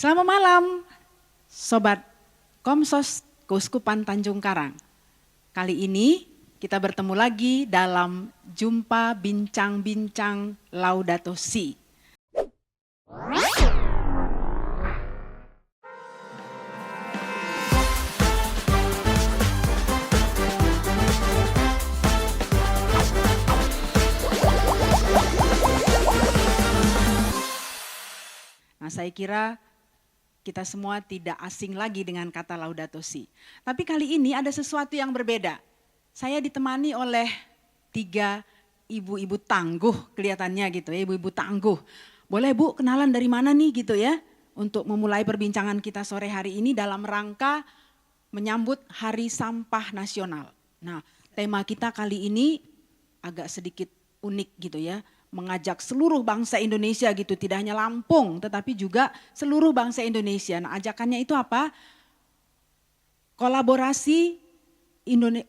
Selamat malam, Sobat Komsos Keuskupan Tanjung Karang. Kali ini kita bertemu lagi dalam Jumpa Bincang-Bincang Laudato Si. Nah, saya kira kita semua tidak asing lagi dengan kata Laudato Si. Tapi kali ini ada sesuatu yang berbeda. Saya ditemani oleh 3 ibu-ibu tangguh kelihatannya gitu ya, ibu-ibu tangguh. Boleh Bu kenalan dari mana nih gitu ya, untuk memulai perbincangan kita sore hari ini dalam rangka menyambut Hari Sampah Nasional. Nah, tema kita kali ini agak sedikit unik gitu ya, mengajak seluruh bangsa Indonesia gitu, tidak hanya Lampung tetapi juga seluruh bangsa Indonesia. Nah, ajakannya itu apa? Kolaborasi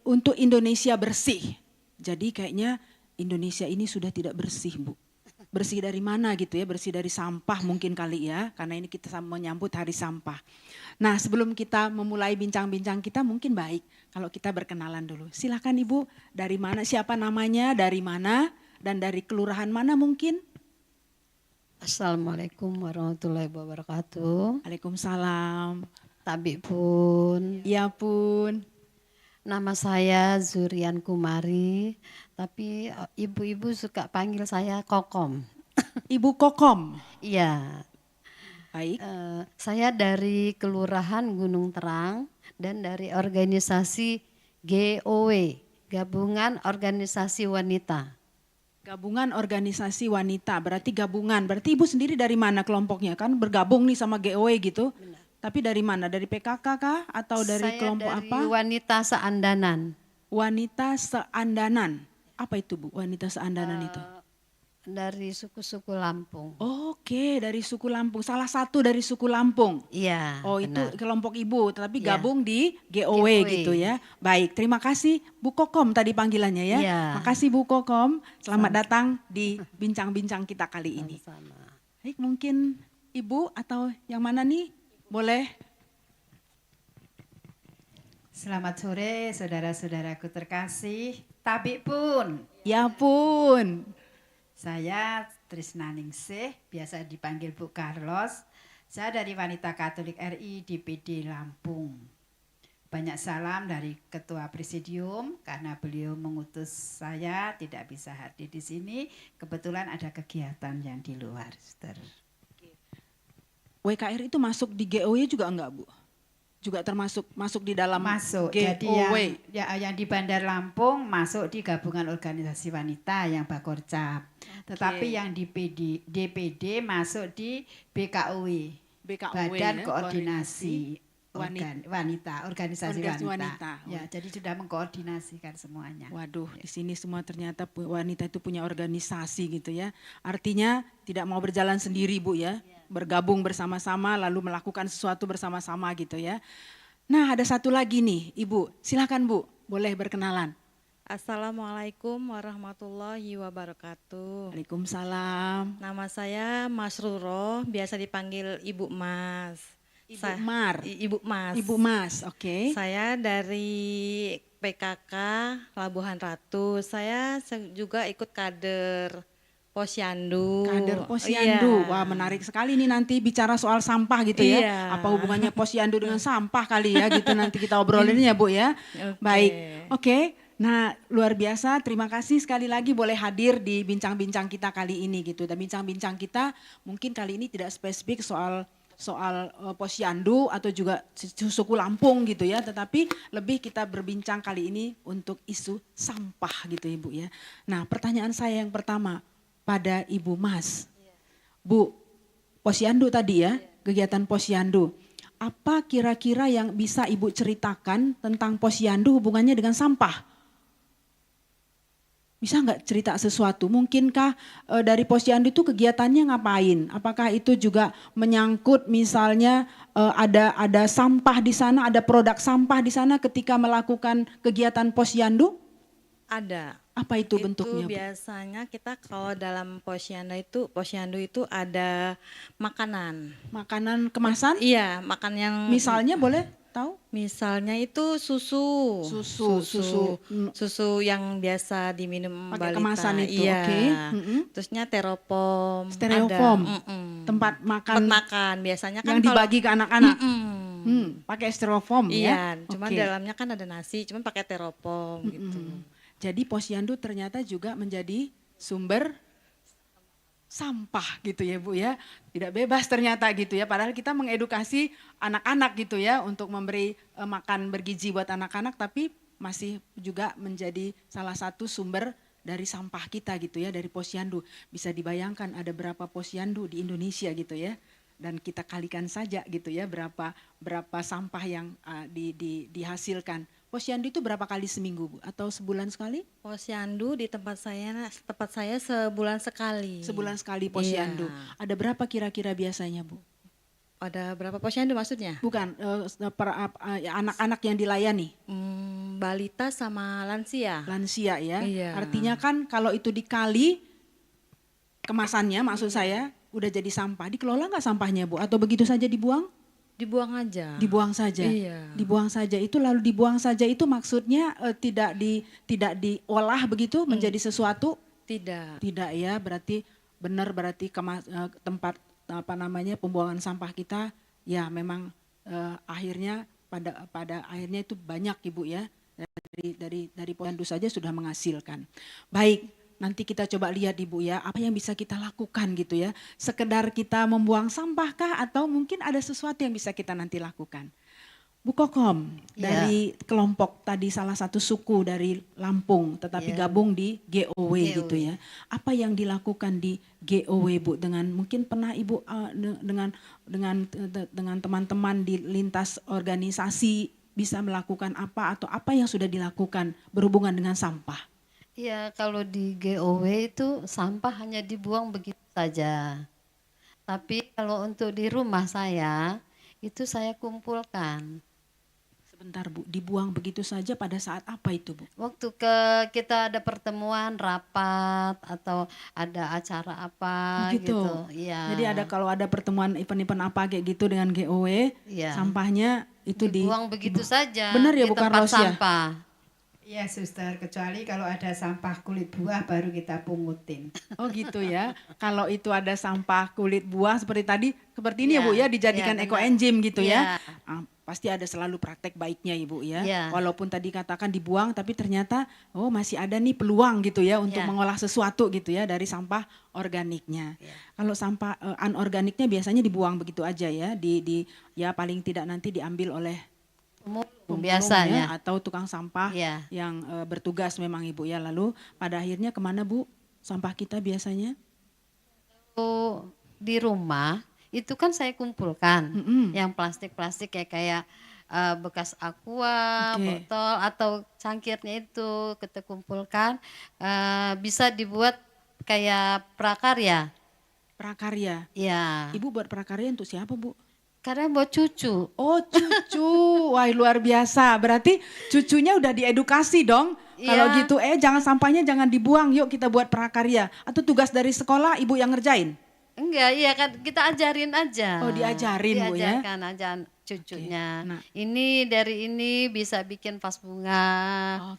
untuk Indonesia bersih. Jadi kayaknya Indonesia ini sudah tidak bersih, Bu. Bersih dari mana gitu ya, bersih dari sampah mungkin kali ya, karena ini kita menyambut Hari Sampah. Nah, sebelum kita memulai bincang-bincang kita, mungkin baik kalau kita berkenalan dulu. Silakan Ibu, dari mana, siapa namanya, dari mana, dan dari kelurahan mana mungkin? Assalamualaikum warahmatullahi wabarakatuh. Waalaikumsalam. Tabi pun. Ya pun. Nama saya Zurian Kumari, tapi ibu-ibu suka panggil saya Kokom. Ibu Kokom. Iya. Baik. Saya dari Kelurahan Gunung Terang dan dari organisasi GOW, Gabungan Organisasi Wanita. Gabungan Organisasi Wanita, berarti gabungan. Berarti Ibu sendiri dari mana kelompoknya? Kan bergabung nih sama GOW gitu. Benar. Tapi dari mana? Dari PKK kah? Atau dari kelompok dari apa? Wanita Seandanan. Wanita Seandanan. Apa itu Bu, Wanita Seandanan itu? Dari suku-suku Lampung. Oke, dari suku Lampung. Salah satu dari suku Lampung. Iya. Oh, benar. itu kelompok Ibu, tetapi Iya. gabung di GOW gitu ya. Baik, terima kasih Bu Kokom tadi panggilannya ya. Iya. Makasih Bu Kokom. Selamat datang di bincang-bincang kita kali ini. Sama. Baik, mungkin Ibu atau yang mana nih? Boleh. Selamat sore saudara-saudaraku terkasih. Tabi pun. Ya pun. Saya Trisna Ningsih, biasa dipanggil Bu Carlos. Saya dari Wanita Katolik RI DPD Lampung. Banyak salam dari Ketua Presidium karena beliau mengutus saya tidak bisa hadir di sini. Kebetulan ada kegiatan yang di luar. WKR itu masuk di GOW juga enggak Bu? Juga termasuk di dalam masuk. GOW. Jadi yang di Bandar Lampung masuk di Gabungan Organisasi Wanita yang Bakorcap. Tetapi yang di DPD masuk di BKOW. Badan ya, Koordinasi Wanita, Organisasi Wanita. Ya, jadi sudah mengkoordinasikan semuanya. Waduh, di sini semua ternyata wanita itu punya organisasi gitu ya. Artinya tidak mau berjalan sendiri Bu ya. Bergabung bersama-sama lalu melakukan sesuatu bersama-sama gitu ya. Nah, ada satu lagi nih Ibu, silakan Bu, boleh berkenalan. Assalamualaikum warahmatullahi wabarakatuh. Waalaikumsalam. Nama saya Mas Ruro, biasa dipanggil Ibu Mas. Ibu Mas. Ibu Mas, oke. Saya dari PKK Labuhan Ratu. Saya juga ikut kader Posyandu. Kader Posyandu, Iya. wah menarik sekali nih nanti bicara soal sampah gitu ya. Iya. Apa hubungannya Posyandu dengan sampah kali ya gitu, nanti kita obrolin ya Bu ya. Baik, oke. Nah, luar biasa, terima kasih sekali lagi boleh hadir di bincang-bincang kita kali ini gitu. Dan bincang-bincang kita mungkin kali ini tidak spesifik soal Posyandu atau juga suku Lampung gitu ya, tetapi lebih kita berbincang kali ini untuk isu sampah gitu Ibu ya. Nah, pertanyaan saya yang pertama pada Ibu Mas. Bu, Posyandu tadi ya, kegiatan Posyandu. Apa kira-kira yang bisa Ibu ceritakan tentang Posyandu hubungannya dengan sampah? Bisa nggak cerita sesuatu? Mungkinkah dari Posyandu itu kegiatannya ngapain? Apakah itu juga menyangkut misalnya ada sampah di sana, ada produk sampah di sana ketika melakukan kegiatan Posyandu? Ada. Apa itu bentuknya, Itu Bu? biasanya kita kalau dalam posyandu itu ada makanan. Makanan kemasan? Iya, makan yang Misalnya boleh tahu? misalnya itu susu. Susu. Susu yang biasa diminum Pakai balita. kemasan itu, Iya. oke. Terusnya teropom. Stereofoam. Ada. Tempat makan Tempat makan biasanya kan yang dibagi ke anak-anak. Pakai styrofoam ya. Iya, cuman Oke. dalamnya kan ada nasi, cuman pakai teropom gitu. Jadi posyandu ternyata juga menjadi sumber sampah gitu ya Bu ya. Tidak bebas ternyata gitu ya. Padahal kita mengedukasi anak-anak gitu ya untuk memberi makan bergizi buat anak-anak, tapi masih juga menjadi salah satu sumber dari sampah kita gitu ya, dari posyandu. Bisa dibayangkan ada berapa posyandu di Indonesia gitu ya. Dan kita kalikan saja gitu ya berapa sampah yang dihasilkan. Posyandu itu berapa kali seminggu Bu? Atau sebulan sekali? Posyandu di tempat saya sebulan sekali. Sebulan sekali posyandu. Iya. Ada berapa kira-kira biasanya Bu? Ada berapa posyandu maksudnya? Bukan, anak-anak yang dilayani. Balita sama lansia. Lansia ya. Iya. Artinya kan kalau itu dikali kemasannya maksud saya udah jadi sampah. Dikelola nggak sampahnya Bu? Atau begitu saja dibuang? Dibuang aja. Dibuang saja. Iya. Dibuang saja itu lalu dibuang saja itu maksudnya tidak diolah begitu menjadi sesuatu? Tidak. Tidak ya, berarti benar berarti tempat pembuangan sampah kita ya memang akhirnya pada akhirnya itu banyak Ibu ya. Dari posyandu saja sudah menghasilkan. Baik, nanti kita coba lihat Ibu ya, apa yang bisa kita lakukan gitu ya. Sekedar kita membuang sampahkah atau mungkin ada sesuatu yang bisa kita nanti lakukan. Bu Kokom, dari kelompok tadi salah satu suku dari Lampung tetapi gabung di GOW gitu ya. Apa yang dilakukan di GOW Bu dengan mungkin pernah Ibu dengan teman-teman di lintas organisasi bisa melakukan apa atau apa yang sudah dilakukan berhubungan dengan sampah? Iya, kalau di GOW itu sampah hanya dibuang begitu saja. Tapi kalau untuk di rumah saya, itu saya kumpulkan. Sebentar Bu, dibuang begitu saja pada saat apa itu Bu? Waktu kita ada pertemuan, rapat, atau ada acara apa Gitu. Iya. Jadi kalau ada pertemuan event-event apa kayak gitu dengan GOW, Iya. sampahnya itu dibuang begitu saja Benar ya di Bu tempat Carlos ya? sampah. Iya suster, kecuali kalau ada sampah kulit buah baru kita pungutin. Oh gitu ya. Kalau itu ada sampah kulit buah seperti ini ya Bu ya, dijadikan Iya, eco benar. enzim gitu ya. Iya. Pasti ada selalu praktek baiknya Ibu ya. Iya. Walaupun tadi katakan dibuang tapi ternyata masih ada nih peluang gitu ya untuk Iya. mengolah sesuatu gitu ya dari sampah organiknya. Kalau sampah anorganiknya biasanya dibuang begitu aja ya. Ya paling tidak nanti diambil oleh pemulung Biasanya. ya, atau tukang sampah Iya. yang bertugas memang Ibu ya. Lalu pada akhirnya kemana Bu sampah kita biasanya? Kalau di rumah itu kan saya kumpulkan yang plastik-plastik kayak bekas aqua, Oke. botol atau cangkirnya itu kita kumpulkan, bisa dibuat kayak prakarya. Prakarya. Ya, Ibu buat prakarya untuk siapa Bu? karena buat cucu. Oh cucu, wah luar biasa. Berarti cucunya udah diedukasi dong. Kalau Iya. gitu jangan sampahnya jangan dibuang, yuk kita buat prakarya. Atau tugas dari sekolah Ibu yang ngerjain? Enggak, iya kan kita ajarin aja. Oh, diajarin, Bu, ya? Diajarkan aja cucunya. Oke, nah. Ini dari ini bisa bikin vas bunga.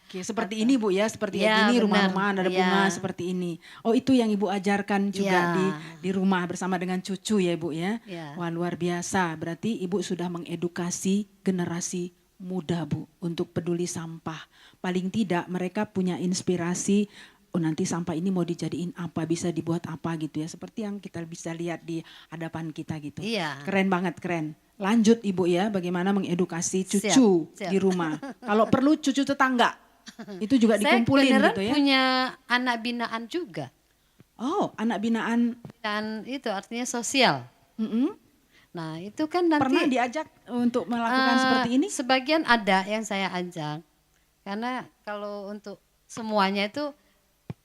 Oke, seperti ini Bu ya, seperti Ya, ini benar. rumah-rumahan ada Ya. bunga seperti ini. Oh itu yang Ibu ajarkan juga Ya. di rumah bersama dengan cucu ya Bu ya. Ya. Wah luar biasa, berarti Ibu sudah mengedukasi generasi muda Bu untuk peduli sampah. Paling tidak mereka punya inspirasi, oh nanti sampah ini mau dijadiin apa, bisa dibuat apa gitu ya. Seperti yang kita bisa lihat di hadapan kita gitu. Iya. Keren banget, keren. Lanjut Ibu ya, bagaimana mengedukasi cucu Siap. di rumah. Kalau perlu cucu tetangga, itu juga Saya dikumpulin beneran gitu ya. punya anak binaan juga. Oh, anak binaan. Binaan itu artinya sosial. Mm-mm. Nah itu kan nanti Pernah diajak untuk melakukan seperti ini? Sebagian ada yang saya ajak. Karena kalau untuk semuanya itu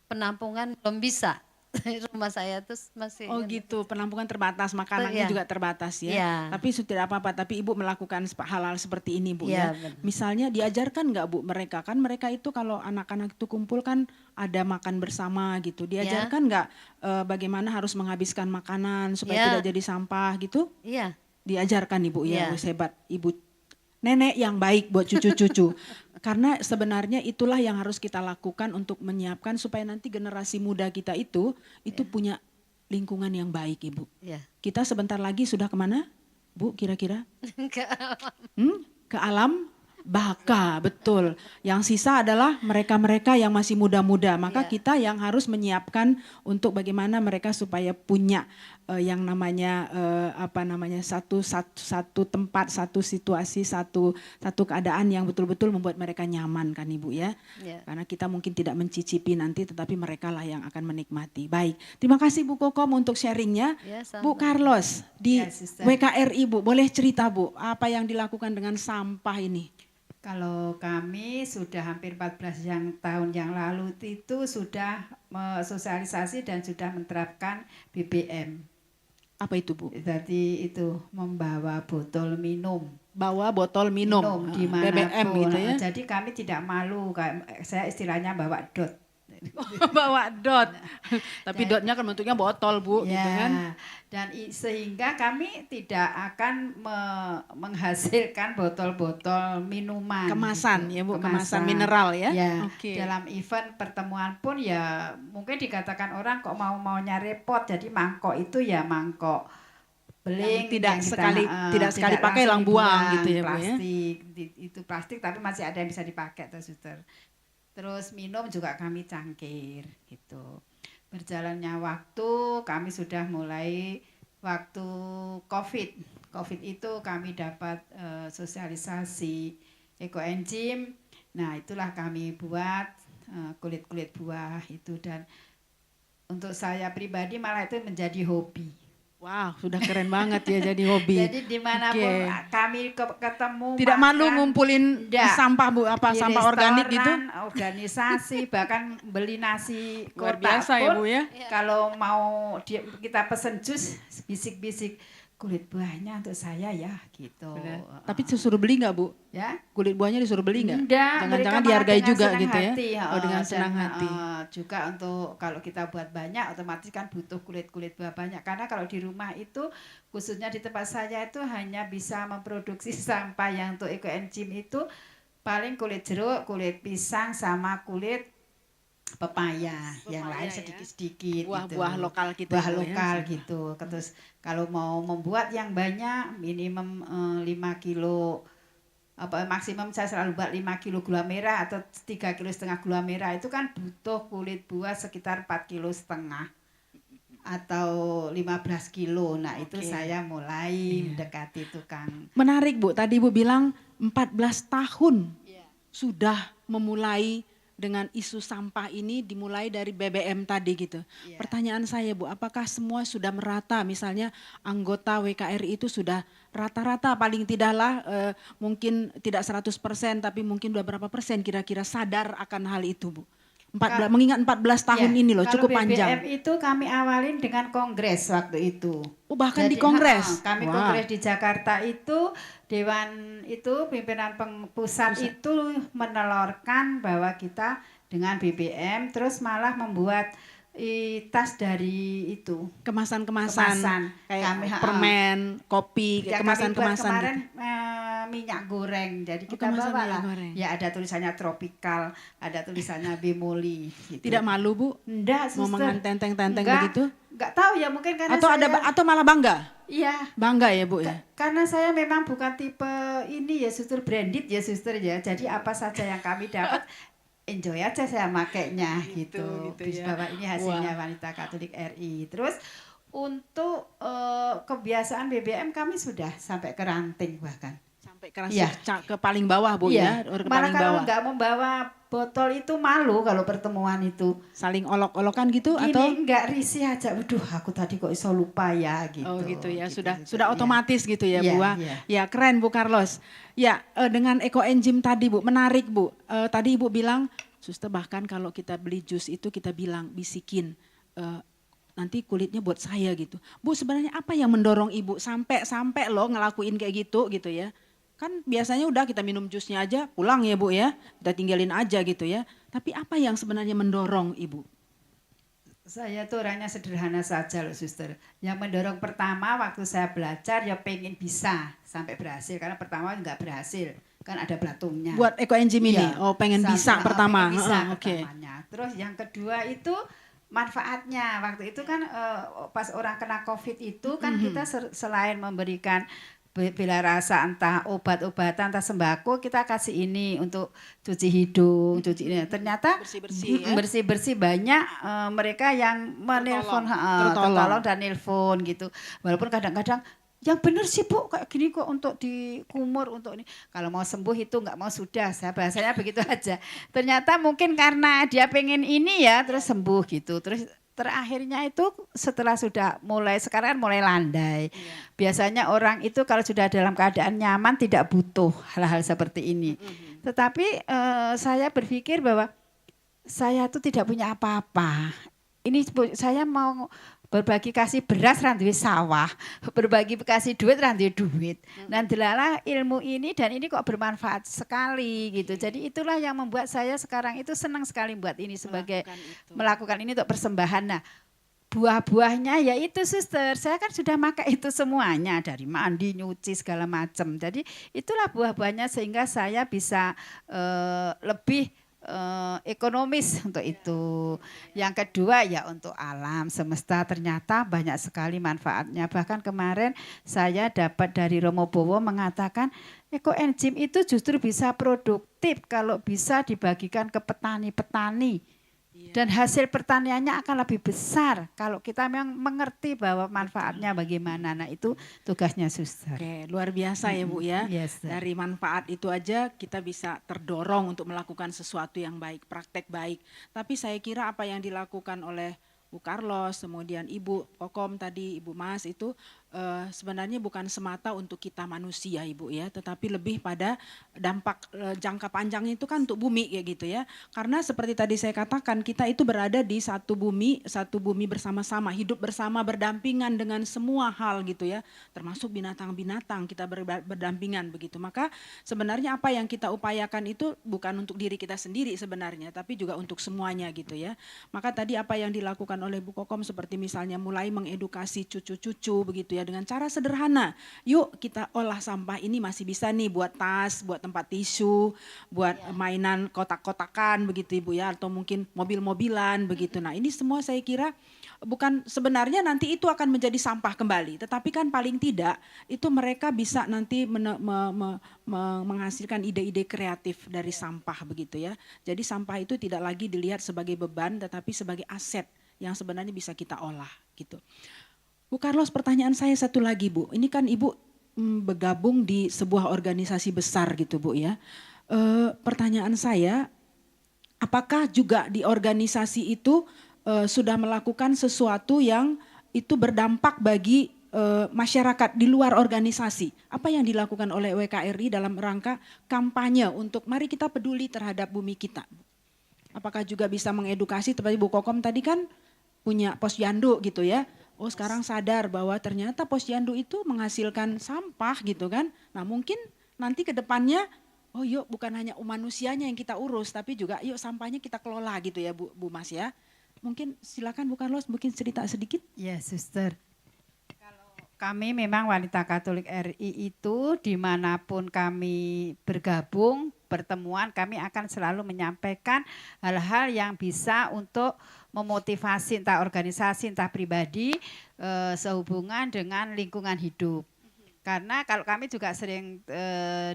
penampungan belum bisa. Rumah saya tuh masih Oh gitu, penampungan terbatas, makanannya Iya. juga terbatas ya. Iya. Tapi tidak apa-apa, tapi Ibu melakukan hal-hal seperti ini Bu ya. Iya, benar. Misalnya diajarkan nggak Bu mereka, kan mereka itu kalau anak-anak itu kumpul kan ada makan bersama gitu. Diajarkan nggak bagaimana harus menghabiskan makanan supaya Iya. tidak jadi sampah gitu? Iya. Diajarkan Ibu ya, Iya. wis hebat Ibu. Nenek yang baik buat cucu-cucu. Karena sebenarnya itulah yang harus kita lakukan untuk menyiapkan supaya nanti generasi muda kita itu punya lingkungan yang baik Ibu. Iya. Kita sebentar lagi sudah kemana Bu kira-kira? Enggak. Ke alam baka, betul. Yang sisa adalah mereka-mereka yang masih muda-muda. Maka kita yang harus menyiapkan untuk bagaimana mereka supaya punya yang namanya satu tempat, satu situasi, satu keadaan yang betul-betul membuat mereka nyaman kan Ibu ya. Iya. Karena kita mungkin tidak mencicipi nanti, tetapi mereka lah yang akan menikmati. Baik, terima kasih Bu Kokom untuk sharingnya. Ya, Bu sama. Carlos di Ya, Sister. WKRI Bu, boleh cerita Bu apa yang dilakukan dengan sampah ini? Kalau kami sudah hampir 14 tahun yang lalu itu sudah sosialisasi dan sudah menerapkan BBM. Apa itu Bu? Jadi itu membawa botol minum. Bawa botol minum, dimanapun. BBM gitu ya. Jadi kami tidak malu, saya istilahnya bawa dot. Bawa dot. Tapi dotnya kan bentuknya botol Bu gitu kan. Dan sehingga kami tidak akan menghasilkan botol-botol minuman. Kemasan gitu. ya Bu, kemasan mineral ya. Ya, Oke. dalam event pertemuan pun ya mungkin dikatakan orang kok maunya repot, jadi mangkok itu ya mangkok beling Yang yang tidak sekali pakai lang langsung buang dibuang, gitu ya Bu ya. plastik itu plastik tapi masih ada yang bisa dipakai tuh Suster. Terus minum juga kami cangkir gitu. Berjalannya waktu kami sudah mulai waktu COVID itu kami dapat sosialisasi ekoenzim. Nah itulah kami buat kulit-kulit buah itu, dan untuk saya pribadi malah itu menjadi hobi. Wow, sudah keren banget ya jadi hobi. Jadi dimanapun Oke. kami ketemu Tidak malu makan, ngumpulin enggak. sampah Bu, apa Di sampah organik gitu? restoran, organisasi, bahkan beli nasi Luar kotak biasa ya pun, Bu ya. kalau mau kita pesen jus, bisik-bisik kulit buahnya untuk saya ya gitu. Tapi disuruh beli nggak Bu? Ya. Kulit buahnya disuruh beli nggak? Enggak, Jangan-jangan mereka malah dihargai dengan juga senang gitu ya? hati, Oh dengan dan, senang hati. juga untuk kalau kita buat banyak otomatis kan butuh kulit-kulit buah banyak, karena kalau di rumah itu khususnya di tempat saya itu hanya bisa memproduksi sampah yang untuk ekoenzim itu paling kulit jeruk, kulit pisang sama kulit pepaya, yang lain ya. sedikit-sedikit Buah-buah gitu. lokal kita Buah Bu, ya. lokal gitu. Terus kalau mau membuat yang banyak minimum 5 kilo, apa maksimum saya selalu buat 5 kilo gula merah atau 3,5 kilo gula merah, itu kan butuh kulit buah sekitar 4,5 kilo atau 15 kilo. Nah itu Oke. saya mulai mendekati tukang. Menarik Bu, tadi Bu bilang 14 tahun sudah memulai dengan isu sampah ini, dimulai dari BBM tadi gitu. Pertanyaan saya Bu, apakah semua sudah merata, misalnya anggota WKRI itu sudah rata-rata paling tidaklah mungkin tidak 100% tapi mungkin udah berapa persen kira-kira sadar akan hal itu Bu? Mengingat 14 tahun ini loh, Kalau cukup panjang. BBM itu kami awalin dengan kongres waktu itu. Oh bahkan di kongres? Kami Wah. kongres di Jakarta itu, Dewan itu, pimpinan pusat itu menelurkan bahwa kita dengan BBM terus malah membuat tas dari itu. Kemasan-kemasan kayak Kami, permen, kopi, Ya, kami buat kemasan-kemasan kemarin gitu. minyak goreng, jadi kita kemasan bawa minyak lah. goreng. Ya ada tulisannya tropical, ada tulisannya bemoli. Gitu. Tidak malu Bu? Enggak, Mau suster. menganteng-tenteng Enggak, begitu? Enggak tahu ya, mungkin karena Atau saya, atau malah bangga? Iya. Bangga ya Bu ya? Karena saya memang bukan tipe ini ya suster, branded ya suster ya. Jadi apa saja yang kami dapat enjoy aja saya makainya gitu. ya. Bahwa ini hasilnya Wanita Katolik RI. Terus untuk kebiasaan BBM kami sudah sampai ke ranting bahkan. Sampai keras Iya. ke paling bawah Bu ya? Ke Malah paling kalau bawah. nggak membawa botol itu malu kalau pertemuan itu. Saling olok-olokan gitu Gini atau? nggak risih aja. Waduh, aku tadi kok iso lupa ya gitu. Oh gitu ya, Gitu, sudah ya. otomatis gitu ya Iya, Bu. Wah. iya. Ya keren Bu Carlos. Ya dengan ekoenzim tadi Bu, menarik Bu. Tadi Ibu bilang, suster bahkan kalau kita beli jus itu kita bilang bisikin nanti kulitnya buat saya gitu. Bu, sebenarnya apa yang mendorong Ibu sampai lo ngelakuin kayak gitu ya. Kan biasanya udah kita minum jusnya aja pulang ya Bu ya, kita tinggalin aja gitu ya. Tapi apa yang sebenarnya mendorong Ibu? Saya tuh orangnya sederhana saja loh suster. Yang mendorong pertama waktu saya belajar ya pengen bisa sampai berhasil. Karena pertama nggak berhasil, kan ada belatungnya. Buat ekoenzim ini, Iya, pengen bisa pertama. Pengen bisa Oke. pertamanya. Terus yang kedua itu manfaatnya. Waktu itu kan pas orang kena COVID itu kan kita selain memberikan bela rasa entah obat-obatan entah sembako, kita kasih ini untuk cuci hidung, cuci ini. Ternyata Bersih-bersih ya. bersih-bersih banyak mereka yang menelpon, tertolong dan nelpon gitu. Walaupun kadang-kadang yang benar sih Bu, kayak gini kok untuk dikumur, untuk ini. Kalau mau sembuh itu nggak mau sudah, saya bahasanya begitu aja. Ternyata mungkin karena dia pengen ini ya, terus sembuh gitu. Terus terakhirnya itu setelah sudah sekarang mulai landai. Biasanya orang itu kalau sudah dalam keadaan nyaman tidak butuh hal-hal seperti ini. Tetapi saya berpikir bahwa saya tuh tidak punya apa-apa. Ini saya mau berbagi kasih beras randuwe sawah, berbagi kasih duit randuwe duit. Dan delalah ilmu ini dan ini kok bermanfaat sekali gitu. Jadi itulah yang membuat saya sekarang itu senang sekali buat ini sebagai melakukan ini untuk persembahan. Nah, buah-buahnya ya itu suster, saya kan sudah makan itu semuanya dari mandi, nyuci segala macam. Jadi itulah buah-buahnya sehingga saya bisa lebih ekonomis untuk itu. Yang kedua ya untuk alam semesta ternyata banyak sekali manfaatnya. Bahkan kemarin saya dapat dari Romo Bowo mengatakan ekoenzim itu justru bisa produktif kalau bisa dibagikan ke petani-petani. Dan hasil pertaniannya akan lebih besar kalau kita memang mengerti bahwa manfaatnya bagaimana. Nah itu tugasnya suster. Oke, luar biasa ya Bu ya. Yes, dari manfaat itu aja kita bisa terdorong untuk melakukan sesuatu yang baik, praktek baik. Tapi saya kira apa yang dilakukan oleh Bu Carlos, kemudian Ibu Kokom tadi, Ibu Mas itu sebenarnya bukan semata untuk kita manusia Ibu ya, tetapi lebih pada dampak jangka panjangnya itu kan untuk bumi kayak gitu ya. Karena seperti tadi saya katakan kita itu berada di satu bumi bersama-sama, hidup bersama berdampingan dengan semua hal gitu ya, termasuk binatang-binatang kita berdampingan begitu. Maka sebenarnya apa yang kita upayakan itu bukan untuk diri kita sendiri sebenarnya, tapi juga untuk semuanya gitu ya. Maka tadi apa yang dilakukan oleh Bu Kokom seperti misalnya mulai mengedukasi cucu-cucu begitu ya dengan cara sederhana. Yuk kita olah sampah ini masih bisa nih buat tas, buat tempat tisu, buat mainan kotak-kotakan begitu Ibu ya, atau mungkin mobil-mobilan begitu. Nah ini semua saya kira bukan sebenarnya nanti itu akan menjadi sampah kembali, tetapi kan paling tidak itu mereka bisa nanti menghasilkan ide-ide kreatif dari sampah begitu ya. Jadi sampah itu tidak lagi dilihat sebagai beban tetapi sebagai aset yang sebenarnya bisa kita olah gitu. Bu Carlos, pertanyaan saya satu lagi Bu. Ini kan Ibu bergabung di sebuah organisasi besar gitu Bu ya. Pertanyaan saya, apakah juga di organisasi itu sudah melakukan sesuatu yang itu berdampak bagi masyarakat di luar organisasi? Apa yang dilakukan oleh WKRI dalam rangka kampanye untuk mari kita peduli terhadap bumi kita? Apakah juga bisa mengedukasi, seperti Bu Kokom tadi kan punya posyandu gitu ya. Oh sekarang sadar bahwa ternyata posyandu itu menghasilkan sampah gitu kan. Nah mungkin nanti ke depannya, oh yuk bukan hanya manusianya yang kita urus, tapi juga yuk sampahnya kita kelola gitu ya Bu Mas ya. Mungkin silakan Bu Carlos mungkin cerita sedikit. Ya suster. Kalau kami memang Wanita Katolik RI itu dimanapun kami bergabung, pertemuan kami akan selalu menyampaikan hal-hal yang bisa untuk memotivasi entah organisasi entah pribadi sehubungan dengan lingkungan hidup. Karena kalau kami juga sering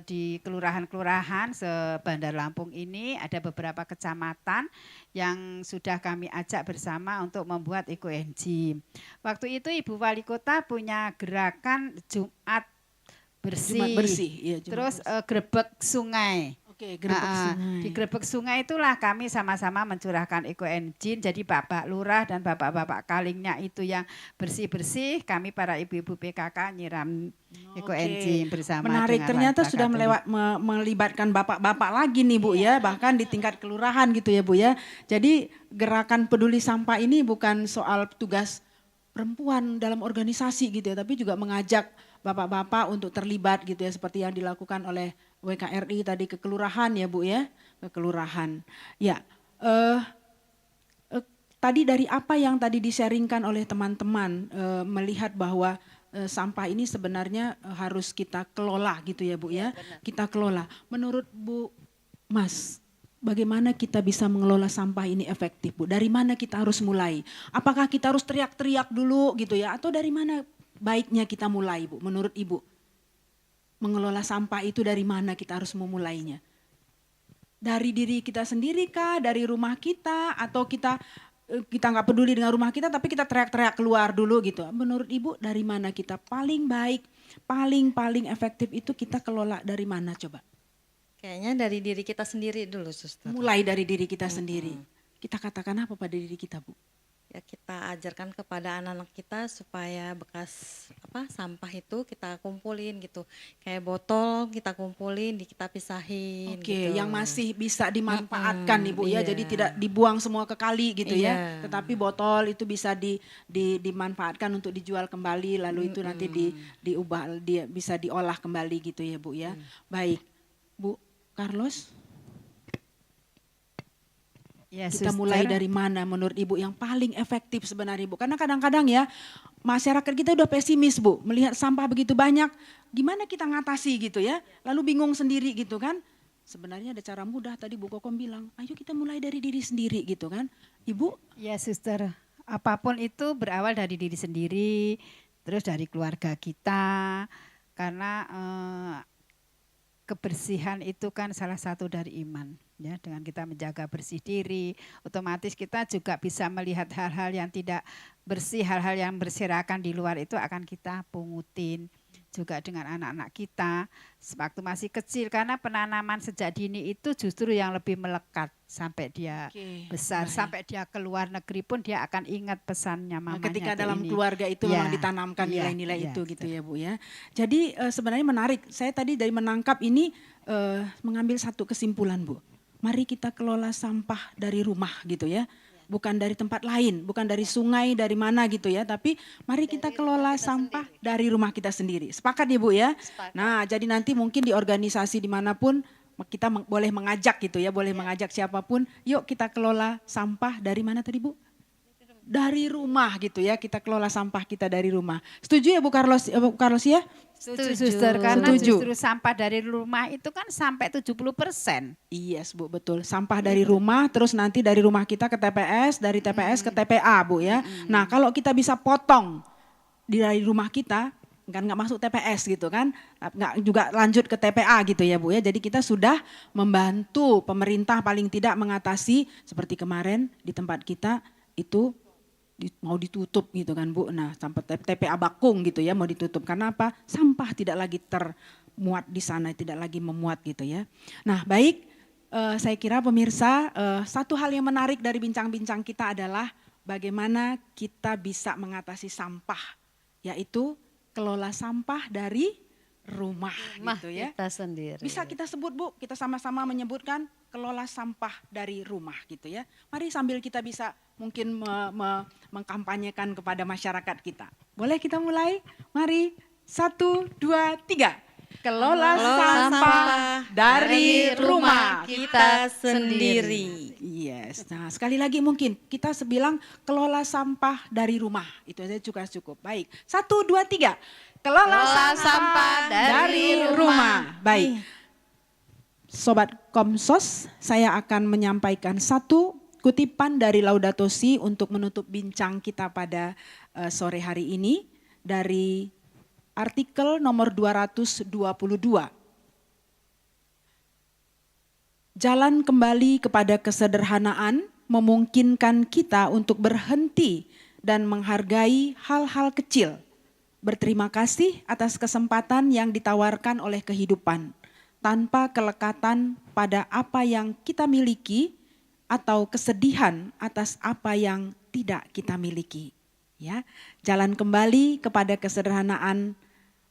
di kelurahan-kelurahan se-Bandar Lampung ini ada beberapa kecamatan yang sudah kami ajak bersama untuk membuat ekoenzim. Waktu itu Ibu Wali Kota punya gerakan Jumat bersih. Jumat bersih, iya, Jumat terus bersih. grebek sungai. Oke, grebek sungai. Di grebek sungai itulah kami sama-sama mencurahkan ekoenzim. Jadi Bapak Lurah dan Bapak-Bapak Kalingnya itu yang bersih-bersih, kami para ibu-ibu PKK nyiram ekoenzim bersama. Menarik, dengan ternyata Wanita sudah Katolik. melibatkan bapak-bapak lagi nih Bu ya, bahkan di tingkat kelurahan gitu ya Bu ya. Jadi gerakan peduli sampah ini bukan soal tugas perempuan dalam organisasi gitu ya, tapi juga mengajak bapak-bapak untuk terlibat gitu ya, seperti yang dilakukan oleh WKRI tadi ke kelurahan ya Bu ya, ke kelurahan. Ya, tadi dari apa yang tadi di-sharingkan oleh teman-teman, melihat bahwa sampah ini sebenarnya harus kita kelola gitu ya Bu ya, kita kelola. Menurut Bu Mas, bagaimana kita bisa mengelola sampah ini efektif Bu? Dari mana kita harus mulai? Apakah kita harus teriak-teriak dulu gitu ya? Atau dari mana baiknya kita mulai Bu, menurut Ibu? Mengelola sampah itu dari mana kita harus memulainya? Dari diri kita sendiri kah? Dari rumah kita? Atau kita nggak peduli dengan rumah kita tapi kita teriak-teriak keluar dulu gitu. Menurut Ibu dari mana kita paling baik, paling efektif itu kita kelola dari mana coba? Kayaknya dari diri kita sendiri dulu, Suster. Mulai dari diri kita sendiri. Kita katakan apa pada diri kita Bu? Ya kita ajarkan kepada anak-anak kita supaya bekas sampah itu kita kumpulin gitu. Kayak botol kita kumpulin, kita pisahin Oke, gitu. yang masih bisa dimanfaatkan Ibu ya. Iya. Jadi tidak dibuang semua ke kali gitu ya. Iya. Tetapi botol itu bisa dimanfaatkan untuk dijual kembali, lalu itu nanti diubah, bisa diolah kembali gitu ya Bu ya. Baik, Bu Carlos. Ya, Kita Suster. mulai dari mana menurut Ibu yang paling efektif sebenarnya Bu? Karena kadang-kadang ya masyarakat kita udah pesimis Bu, melihat sampah begitu banyak, gimana kita ngatasi gitu ya, lalu bingung sendiri gitu kan. Sebenarnya ada cara mudah, tadi Bu Kokom bilang, ayo kita mulai dari diri sendiri gitu kan. Ibu? Ya Suster, apapun itu berawal dari diri sendiri, terus dari keluarga kita, karena kebersihan itu kan salah satu dari iman. Ya, dengan kita menjaga bersih diri, otomatis kita juga bisa melihat hal-hal yang tidak bersih, hal-hal yang berserakan di luar itu akan kita pungutin. Juga dengan anak-anak kita sewaktu masih kecil, karena penanaman sejak dini itu justru yang lebih melekat sampai dia besar, sampai dia ke luar negeri pun dia akan ingat pesannya mamanya. Ketika dalam ini. keluarga itu memang ditanamkan nilai-nilai itu gitu ya Bu ya. Jadi sebenarnya menarik, saya tadi dari menangkap ini mengambil satu kesimpulan Bu. Mari kita kelola sampah dari rumah gitu ya. Bukan dari tempat lain, bukan dari sungai, dari mana gitu ya. Tapi mari kita kelola sampah dari rumah kita sendiri. Sepakat ya Bu ya? Sepakat. Nah jadi nanti mungkin di organisasi dimanapun kita boleh mengajak gitu ya. Boleh mengajak siapapun, yuk kita kelola sampah dari mana tadi Bu? Dari rumah gitu ya, kita kelola sampah kita dari rumah. Setuju ya Bu Carlos ya? Setuju, Suster, karena Setuju. justru sampah dari rumah itu kan sampai 70%. Yes Bu, betul. Sampah dari rumah, terus nanti dari rumah kita ke TPS, dari TPS ke TPA Bu ya. Nah kalau kita bisa potong dari rumah kita, kan nggak masuk TPS gitu kan, nggak juga lanjut ke TPA gitu ya Bu ya. Jadi kita sudah membantu pemerintah paling tidak mengatasi seperti kemarin di tempat kita itu mau ditutup gitu kan Bu. Nah sampai TPA Bakung gitu ya mau ditutup. Karena apa? Sampah tidak lagi termuat di sana, tidak lagi memuat gitu ya. Nah baik, saya kira pemirsa satu hal yang menarik dari bincang-bincang kita adalah bagaimana kita bisa mengatasi sampah. Yaitu kelola sampah dari rumah gitu ya. Kita sendiri. Bisa kita sebut Bu, kita sama-sama menyebutkan kelola sampah dari rumah gitu ya. Mari sambil kita bisa mungkin mengkampanyekan kepada masyarakat kita. Boleh kita mulai? Mari, 1, 2, 3. Kelola sampah dari rumah kita sendiri. Yes, nah sekali lagi mungkin kita bilang kelola sampah dari rumah. Itu aja juga cukup. Baik, 1, 2, 3. Kelola sampah dari rumah. Baik. Sobat Komsos, saya akan menyampaikan satu kutipan dari Laudato Si untuk menutup bincang kita pada sore hari ini dari artikel nomor 222. Jalan kembali kepada kesederhanaan memungkinkan kita untuk berhenti dan menghargai hal-hal kecil. Berterima kasih atas kesempatan yang ditawarkan oleh kehidupan, tanpa kelekatan pada apa yang kita miliki atau kesedihan atas apa yang tidak kita miliki. Ya, jalan kembali kepada kesederhanaan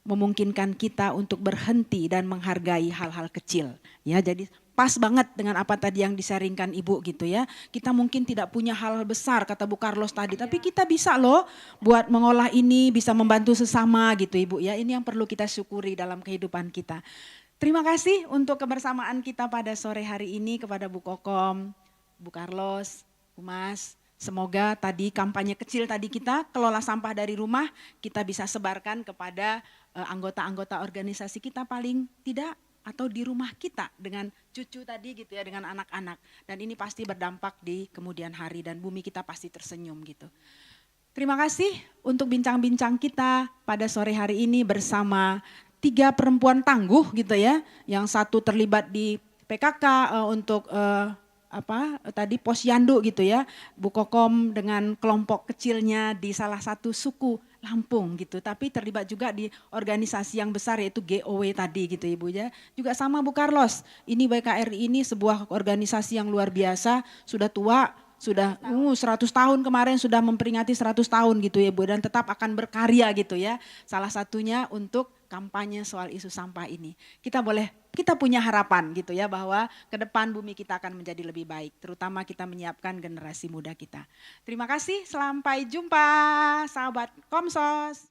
memungkinkan kita untuk berhenti dan menghargai hal-hal kecil. Ya, jadi pas banget dengan apa tadi yang disaringkan Ibu gitu ya. Kita mungkin tidak punya hal besar kata Bu Carlos tadi, tapi kita bisa loh buat mengolah ini, bisa membantu sesama gitu Ibu ya. Ini yang perlu kita syukuri dalam kehidupan kita. Terima kasih untuk kebersamaan kita pada sore hari ini kepada Bu Kokom, Bu Carlos, Bu Mas. Semoga tadi kampanye kecil tadi kita kelola sampah dari rumah kita bisa sebarkan kepada anggota-anggota organisasi kita paling tidak atau di rumah kita dengan cucu tadi gitu ya, dengan anak-anak. Dan ini pasti berdampak di kemudian hari dan bumi kita pasti tersenyum gitu. Terima kasih untuk bincang-bincang kita pada sore hari ini bersama 3 perempuan tangguh gitu ya. Yang satu terlibat di PKK untuk tadi posyandu gitu ya. Bu Kokom dengan kelompok kecilnya di salah satu suku Lampung gitu. Tapi terlibat juga di organisasi yang besar yaitu GOW tadi gitu Ibu ya. Juga sama Bu Carlos. Ini BKRI ini sebuah organisasi yang luar biasa, sudah tua, sudah 100 tahun kemarin sudah memperingati 100 tahun gitu ya Bu, dan tetap akan berkarya gitu ya. Salah satunya untuk kampanye soal isu sampah ini. Kita punya harapan gitu ya bahwa ke depan bumi kita akan menjadi lebih baik, terutama kita menyiapkan generasi muda kita. Terima kasih, sampai jumpa sahabat Komsos.